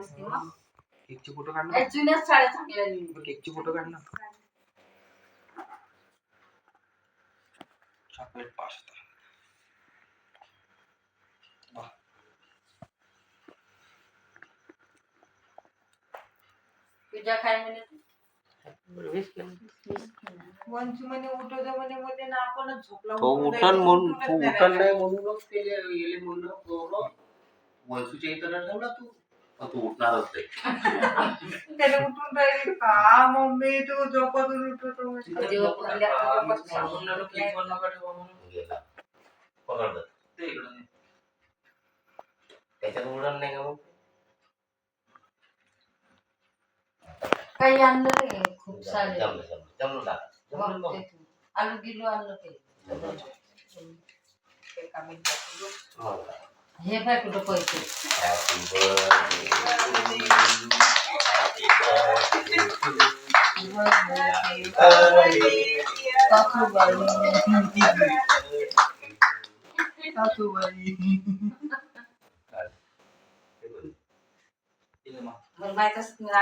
असते मग केकचे फोटो काढ ना. या जुन्याच साड्या चांगल्या निवडून. केकचे फोटो काढ ना. Chocolate pasta. वाह. तुझ्या काय म्हणे वंच म्हणे उठवतो म्हणे मध्ये ना आपणच झोपला तो उठल म्हणून तू उठल नाही म्हणूनच ते गेले म्हणून बोललो. वंशूच्या इथं ठेवला तू तू उठणारच नाही. त्याने उठून राहिली का मम्मी तू झोपातून उठवतो म्हणे. देव पुरल्या झोपत नाही. म्हणलं केक पण नका ठेवा म्हणून गेला. पकडलं ते इकडं त्याच्यात उडण नाही का मग काही आणलं रे खूप सारे जमलं मग ते आलू गिलू आणलं ते एका मिनिटात. हे काय कुठं पैसे मला माहित असत मला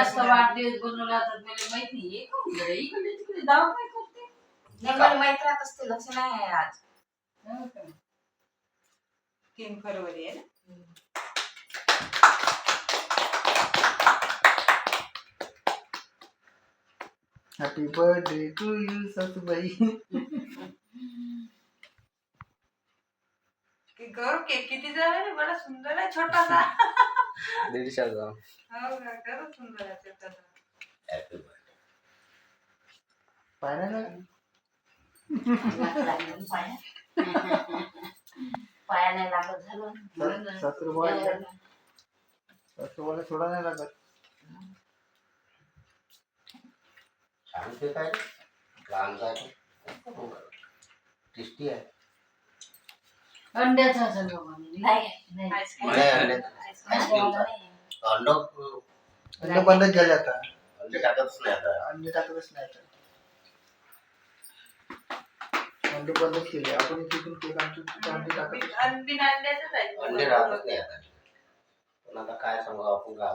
असं वाढदिवस बनवला तर मला माहित नाही इकडे तिकडे जाऊ काय करते नाही मला माहित राहत असते लक्ष नाही आहे आज 3 फरवरी आहे ना. हॅपी बर्थडे टू यू सासूबाई. केक किती झाला रे बड़ा सुंदर आहे छोटासा. 150 ग्राम. हो का खरंच सुंदर आहे छोटासा. Happy birthday. पाहिलं ना पाया नाही लागत झालं सासूबाईला थोडा नाही लागत. सांगते काय लहानचा टेस्टी आहे. अंड्याचा असं नाही अंड बंदच झाले आता. अंडे टाकतच नाही आता. अंडे टाकतच नाही आता. अंडे बंदच केले आपण. तिथून केक आणतो अंडे टाकत अंड्याचंच आहे. अंडे राहतच नाही आता. पण आता काय सांगू आपण का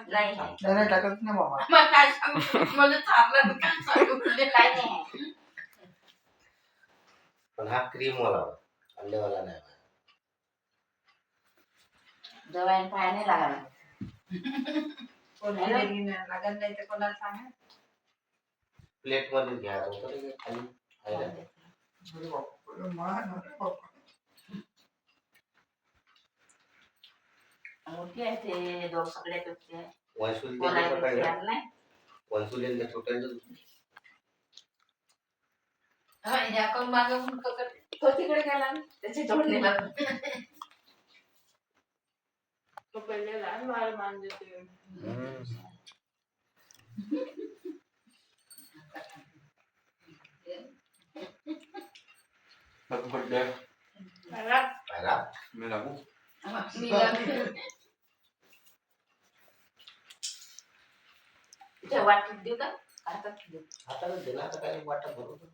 नाही टाकत नाही मामा. मग काय सांगू मला चांगलं काय सांगू काय नाही पण हा क्रीम वाला अंडेवाला नाही. जवायन पाया नाही लागला कोणाला लागत नाही तर कोणाला सांगा. प्लेट मध्ये घ्या खाली मोठी आहे ते दोन सगळ्यात मोठी आहे. वंशुल नाही वंशुल छोटे ह्या कोण मागं तो तिकडे गेला त्याची जोडणी लागली. तो पहिले लहान बाळ मान देते. मी लागू वाटत देऊ का आता आता दिला आता काय वाटत बरोबर.